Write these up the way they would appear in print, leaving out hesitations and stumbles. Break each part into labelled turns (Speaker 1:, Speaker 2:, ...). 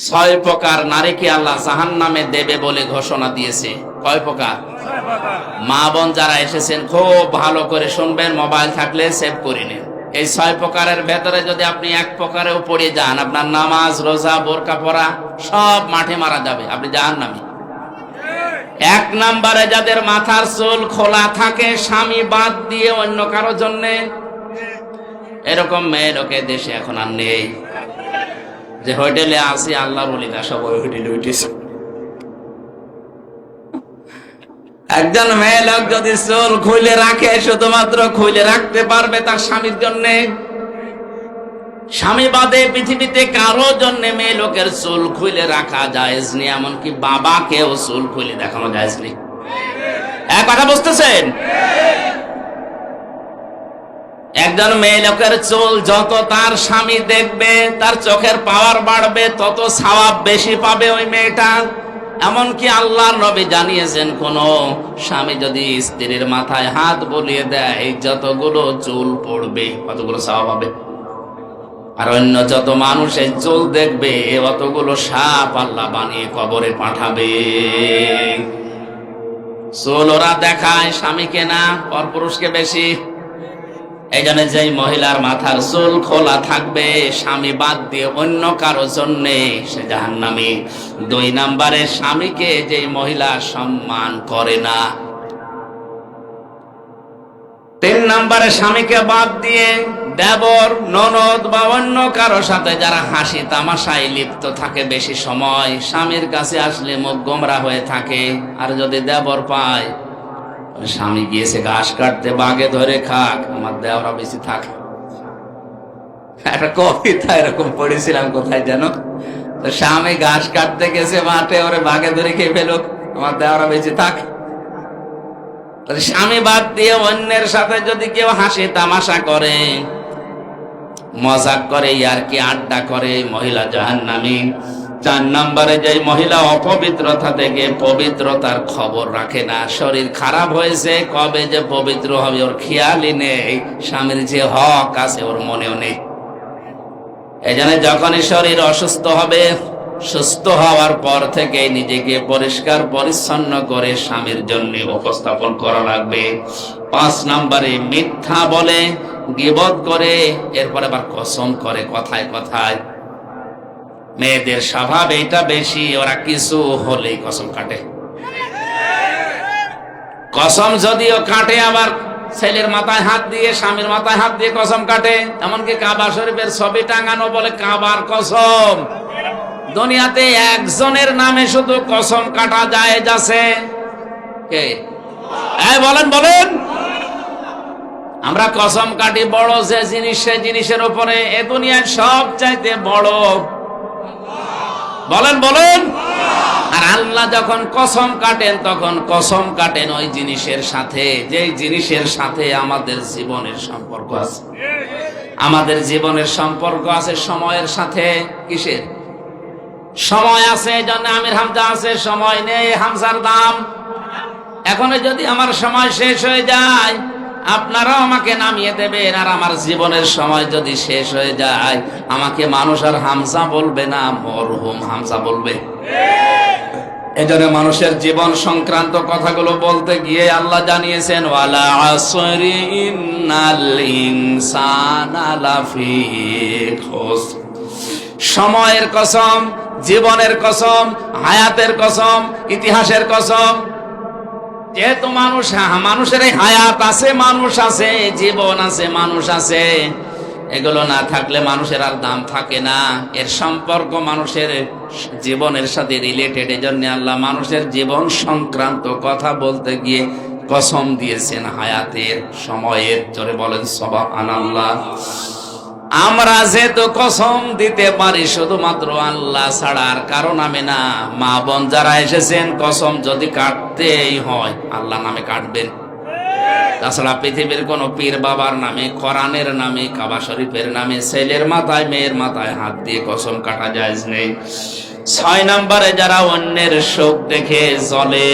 Speaker 1: ছয় প্রকার নারীকে আল্লাহ জাহান্নামে দেবে বলে ঘোষণা দিয়েছে। কয় প্রকার? মা বোন যারা এসেছেন খুব ভালো করে শুনবেন, মোবাইল থাকলে সেভ করে নিন। এই ছয় প্রকারের ভেতরে যদি আপনি এক প্রকারেও পড়ে যান, আপনার নামাজ, রোজা, বোরকা পরা সব মাঠে মারা যাবে, আপনি জাহান্নামী। এক নম্বরে যাদের মাথার চুল খোলা থাকে স্বামী বাদ দিয়ে অন্য কারো জন্য, এরকম মেয়ে লোকে দেশে এখন আর নেই। যে হোটেলে আসি আল্লাহর ওলিরা সব ওই হোটেলে উঠেছে। একজন মেয়ে লোক যদি চুল খুলে রাখে, শুধুমাত্র খুলে রাখতে পারবে তার স্বামীর জন্য, স্বামী বাদে পৃথিবীতে কারো জন্য মেয়ে লোকের চুল খুলে রাখা জায়েজ নেই। এমনকি বাবাকেও চুল খুলে দেখানো জায়েজ নেই। এক কথা বুঝতেছেন? একজন মেয়ে লোকের চুল যত তার স্বামী দেখবে, তার চোখের পাওয়ার বাড়বে, তত সওয়াব বেশি পাবে ওই মেয়েটা। এমনকি আল্লাহর নবী জানিয়েছেন, কোন স্বামী যদি স্ত্রীর মাথায় হাত বুলিয়ে দেয়, যতগুলো চুল পড়বে কতগুলো সওয়াব পাবে। আর অন্য যত মানুষ এই চুল দেখবে, অতগুলো সাপ আল্লাহ বানিয়ে কবরে পাঠাবে। চুল ওরা দেখায় স্বামীকে না, পরপুরুষকে বেশি। এই জন্য যেই মহিলার মাথার চুল খোলা থাকবে স্বামী বাদ দিয়ে অন্য কারো জন্য, সে জাহান্নামী। দুই নম্বরে স্বামীকে যেই মহিলা সম্মান করে না। তিন নম্বরে স্বামীকে বাদ দিয়ে দেবর, ননদ বা অন্য কারো সাথে যারা হাসি তামাশায় লিপ্ত থাকে বেশি সময়, স্বামীর কাছে আসলে মুখ গোমরা হয়ে থাকে। আর যদি দেবর পায়, স্বামী গিয়েছে ঘাস কাটতে, বাগে ধরে খাক, আমার দেওরা বেশি থাকে। একটা কবিতা এরকম পড়েছিলাম কোথায় যেন, তো স্বামী ঘাস কাটতে গেছে মাঠে, ওরে বাগে ধরে খেয়ে ফেলুক, আমার দেওরা বেশি থাক। স্বামী বাদ দিয়ে অন্যের সাথে যদি কেউ হাসি তামাশা করে, মজাক করে, আর কি আড্ডা করে, মহিলা জাহান্নামী। চার নম্বরে যে মহিলা অপবিত্রতা থেকে পবিত্রতার খবর রাখে না, শরীর খারাপ হয়েছে, কবে যে পবিত্র হবে ওর খেয়ালই নেই, স্বামীর যে হক আছে ওর মনেও নেই। এই জন্য যখনই শরীর অসুস্থ হবে, সুস্থ হওয়ার পর থেকে নিজেকে পরিষ্কার পরিচ্ছন্ন করে স্বামীর জন্য উপস্থাপন করা লাগবে। পাঁচ নম্বরে মিথ্যা বলে, গীবত করে, এরপরে আবার কসম করে কথায় কথায়। মেয়েদের স্বভাব এটা বেশি, ওরা কিছু হলেই কসম কাটে। কসম যদিও কাটে, আবার ছেলের মাথায় হাত দিয়ে, স্বামীর মাথায় হাত দিয়ে কসম কাটে। এমনকি কাবা শরীফের ছবি টাঙানো বলে কাবার কসম। দুনিয়াতে একজনের নামে শুধু কসম কাটা জায়েজ আছে, কে? বলেন বলেন। আমরা কসম কাটি বড় যে জিনিস, সে জিনিসের উপরে এ দুনিয়ার সব চাইতে বড়, বলেন বলেন। আর আল্লাহ যখন কসম কাটেন, তখন কসম কাটেন ওই জিনিসের সাথে, যে জিনিসের সাথে আমাদের জীবনের সম্পর্ক আছে। আমাদের জীবনের সম্পর্ক আছে সময়ের সাথে। কিসের সময় আছে? এই জন্য আমির হামজা আছে, সময় নেই হামজার দাম। এখন যদি আমার সময় শেষ হয়ে যায়, আপনারাও আমাকে নামিয়ে দেবেন। আর আমার জীবনের সময় যদি শেষ হয়ে যায়, আমাকে মানুষ আর হামজা বলবে না, মরহুম হামজা বলবে। এজন্য মানুষের জীবন সংক্রান্ত কথাগুলো বলতে গিয়ে আল্লাহ জানিয়েছেন, ওয়ালা আসরি ইন্নাল ইনসানা লাফি খুসর। সময়ের কসম, জীবনের কসম, হায়াতের কসম, ইতিহাসের কসম। যেহেতু মানুষের হায়াত আছে, মানুষ আছে, জীবন আছে, মানুষ আছে, এগুলো না থাকলে মানুষের আর দাম থাকে না। এর সম্পর্ক মানুষের জীবনের সাথে রিলেটেড। এই জন্য আল্লাহ মানুষের জীবন সংক্রান্ত কথা বলতে গিয়ে কসম দিয়েছেন হায়াতের, সময়ের। জোরে বলেন সুবহানাল্লাহ। আমরা যেহেতু কসম দিতে পারি শুধুমাত্র আল্লাহ ছাড়া আর কারো নামে না। মা বোন যারা এসেছেন, কসম যদি কাটতেই হয় আল্লাহ নামে কাটবেন। তাছাড়া পৃথিবীর কোন পীর বাবার নামে, কোরআনের নামে, কাবা শরীফের নামে ছেলের মাথায় মেয়ের মাথায় হাত দিয়ে কসম কাটা জায়েজ নেই। 6 নম্বরে যারা অন্যের শোক দেখে জ্বলে,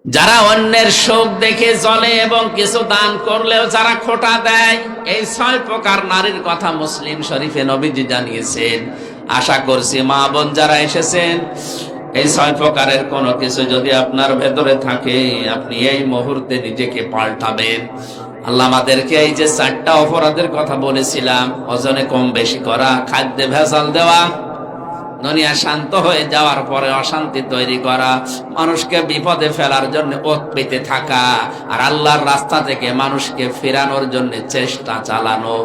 Speaker 1: যারা অন্যের শোক দেখে জ্বলে এবং কিছু দান করলেও যারা খোঁটা দেয়, এই 6 প্রকার নারীর কথা মুসলিম শরীফে নবীজি জানিয়েছেন। আশা করছি মা বোন যারা এসেছেন, এই 6 প্রকারের কোনো কিছু যদি আপনার ভেতরে থাকে, আপনি এই মুহূর্তে নিজেকে পাল্টাবেন। আল্লাহ আমাদেরকে এই যে 4টা অপরাধের কথা বলেছিলাম, ওজনে কম বেশি করা, খাদ্যে ভেজাল দেওয়া, দুনিয়া শান্ত হয়ে যাওয়ার পরে অশান্তি তৈরি করা, মানুষকে বিপদে ফেলার জন্য ওত পেতে থাকা, আর আল্লাহর রাস্তা থেকে মানুষকে ফেরানোর জন্য চেষ্টা চালানো,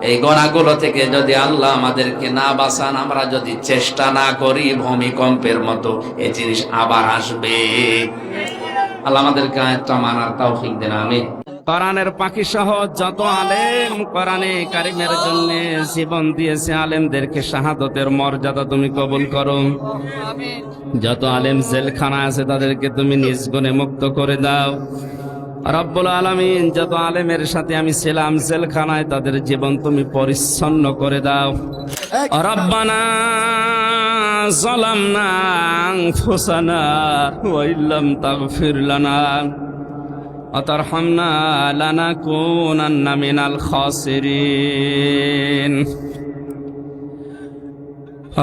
Speaker 1: এই গুনাহগুলো থেকে যদি আল্লাহ আমাদেরকে না বাঁচান, আমরা যদি চেষ্টা না করি, ভূমিকম্পের মতো এই জিনিস আবার আসবে। আল্লাহ আমাদেরকে আয়াতটা মানার তৌফিক দেন, আমিন। কোরআনের পাখি সহ যত আলেম কোরআনে কারিমের জন্য জীবন দিয়েছে, আলেমদেরকে শাহাদতের মর্যাদা তুমি কবুল করো। যত আলেম জেলখানা আছে তাদেরকে তুমি নিজ গুণে মুক্ত করে দাও রব্বুল আলামিন। যত আলেমের সাথে আমি ছিলাম জেলখানায়, তাদের জীবন তুমি পরিচ্ছন্ন করে দাও। রব্বানা যালামনা আনফুসানা ওয়া ইল্লাম তাগফির লানা وترحمنا لنكونن من الخاسرين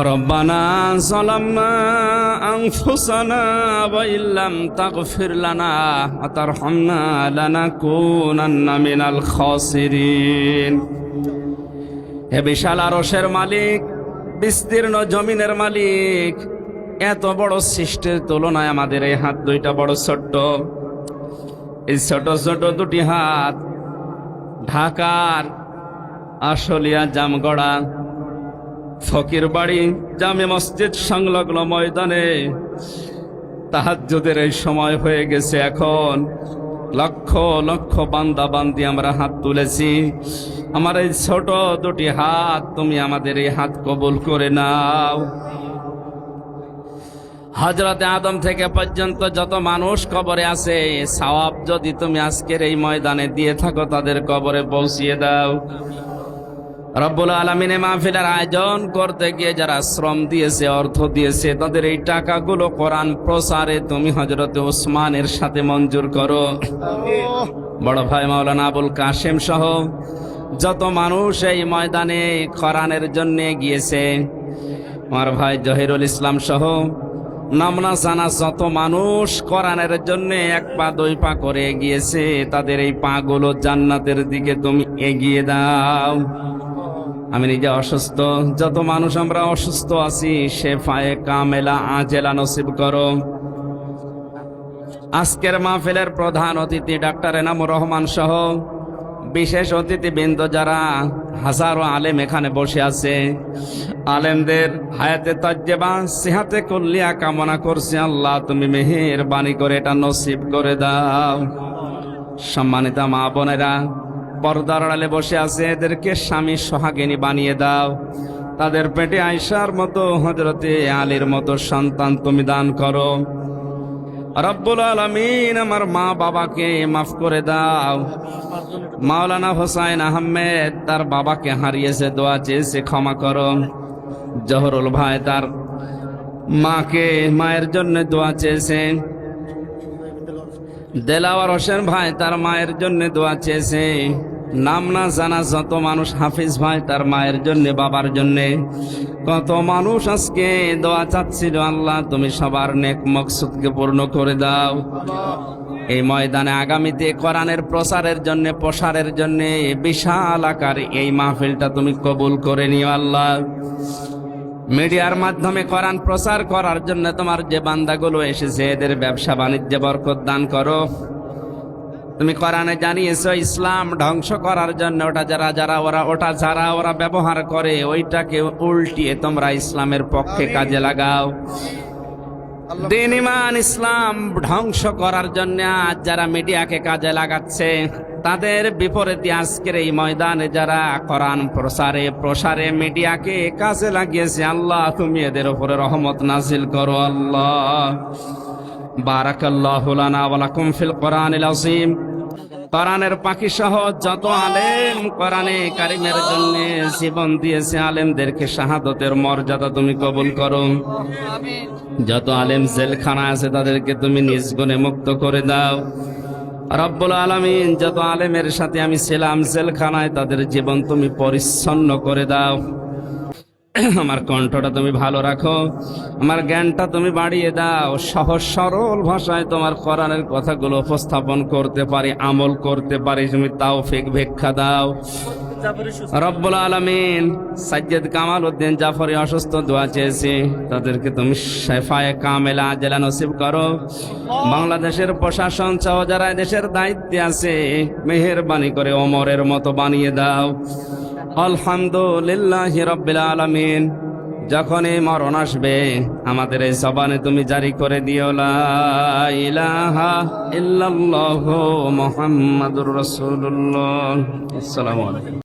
Speaker 1: ربنا ظلمنا أنفسنا وإن لم تغفر لنا وترحمنا لنكونن من الخاسرين। হে বিশাল আরশের মালিক, বিস্তীর্ণ জমিনের মালিক, এত বড় সৃষ্টির তুলনায় আমাদের এই হাত দুইটা বড় ছোট্ট। এই ছোট ছোট দুটি হাত ঢাকার আশুলিয়া জামগড়া ফকির বাড়ি জামে মসজিদ সংলগ্ন ময়দানে তাহাজ্জুদের এই সময় হয়ে গেছে। এখন লক্ষ লক্ষ বান্দা বান্দি আমরা হাত তুলেছি। আমার এই ছোট দুটি হাত তুমি আমাদের এই হাত কবুল করে নাও। হযরতে আদম থেকে পর্যন্ত যত মানুষ কবরে আছে, সওয়াব যদি তুমি আজকের এই ময়দানে দিয়ে থাকো, তাদের কবরে পৌঁছিয়ে দাও। রব্বুল আলামিন মাহফিলের আয়োজন করতে গিয়ে যারা শ্রম দিয়েছে, অর্থ দিয়েছে, তাদের এই টাকাগুলো কোরআন প্রচারে তুমি হযরতে ওসমানের সাথে মঞ্জুর করো। বড় ভাই মাওলানা আবুল কাশেম সহ যত মানুষ এই ময়দানে কোরআনের জন্য গিয়েছে, আমার ভাই জহিরুল ইসলাম সহ নামনা জানা যত মানুষ কোরআনের জন্য 1 পা 2 পা করে এগিয়েছে, তাদের এই পাগুলো জান্নাতের দিকে তুমি এগিয়ে দাও। আমি নিজে অসুস্থ, যত মানুষ আমরা অসুস্থ আছি, শেফায়ে কামেলা আজেলা নসিব করো। আজকের মাহফিলের প্রধান অতিথি ডাক্তার এনামুর রহমান সহ বিশেষ অতিথিবৃন্দ যারা হাজারো আলেম এখানে বসে আছে, আলেমদের হায়াতে তাজ্জেবা সিহাতে কুল্লিয়া কামনা করছি। আল্লাহ তুমি মেহেরবানি করে এটা নসিব করে দাও। সম্মানিত মা বোনেরা পর্দার আড়ালে বসে আছে, এদেরকে স্বামী সোহাগিনী বানিয়ে দাও। তাদের পেটে আয়েশার মতো, হযরতে আলীর মতো সন্তান তুমি দান করো। রব্বুল আলামিন আমার মা বাবাকে মাফ করে দাও। মাওলানা হোসাইন আহমেদ তার বাবাকে হারিয়েছে, দোয়া চেয়েছে, ক্ষমা করো। জহরুল ভাই তার মায়ের জন্য দোয়া চেয়েছে। দেলাওয়ার হোসেন ভাই তার মায়ের জন্য দোয়া চেয়েছে। নাম না জানা যত মানুষ, হাফিজ ভাই তার মায়ের জন্য, বাবার জন্য, কত মানুষ আজকে দোয়া চাচ্ছিল। আল্লাহ তুমি সবার নেক মকসুদকে পূর্ণ করে দাও। এই ময়দানে আগামীতে কোরআনের প্রচারের জন্য, প্রসারের জন্য বিশাল আকার এই মাহফিলটা তুমি কবুল করে নিও। আল্লাহ মিডিয়ার মাধ্যমে কোরআন প্রচার করার জন্য তোমার যে বান্দাগুলো এসেছে, এদের ব্যবসা বাণিজ্যে বরকত দান করো। তুমি কোরআনে জানিয়েছো ইসলাম ধ্বংস করার জন্য যারা ওরা ব্যবহার করে, ওইটাকে উল্টিয়ে তোমরা ইসলামের পক্ষে কাজে লাগাও। দ্বীন ইমান ইসলাম ধ্বংস করার জন্য আজ যারা মিডিয়াকে কাজে লাগাচ্ছে, তাদের বিপরীতে আজকের এই ময়দানে যারা কোরআন প্রসারে মিডিয়াকে কাজে লাগিয়েছে, আল্লাহ তুমি এদের উপরে রহমত নাজিল করো। আল্লাহ বারাকাল্লাহু লানা ওয়া লাকুম ফিল কোরআনিল আযীম। কোরআনের পাখি সহ যত আলেম কোরআনে কারিমের জন্য জীবন দিয়েছে, আলেমদেরকে শাহাদতের মর্যাদা তুমি কবুল করো। যত আলেম জেলখানা আছে তাদেরকে তুমি নিজ গুণে মুক্ত করে দাও রব্বুল আলামিন। যত আলেমের সাথে আমি ছিলাম জেলখানায়, তাদের জীবন তুমি পরিচ্ছন্ন করে দাও। আমার কণ্ঠটা তুমি ভালো রাখো, আমার জ্ঞানটা তুমি বাড়িয়ে দাও, সহজ সরল ভাষায় তোমার কোরআনের কথাগুলো উপস্থাপন করতে পারি, আমল করতে পারি, তুমি তৌফিক ভিক্ষা দাও রব্বুল আলামিন। সাজ্জাদ কামাল উদ্দিন জাফরি অসুস্থ, দোয়া চেয়েছি, তাদেরকে তুমি শেফায়ে কামেলা আজেলা নসিব করো। বাংলাদেশের প্রশাসন সহ যারা দেশের দায়িত্বে আছে, মেহেরবানি করে ওমরের মতো বানিয়ে দাও। আলহামদুলিল্লাহি রাব্বিল আলামিন। যখন এই মরণ আসবে, আমাদের এই জবানে তুমি জারি করে দিও লা ইলাহা ইল্লাল্লাহু মুহাম্মাদুর রাসূলুল্লাহ। আসসালামু আলাইকুম।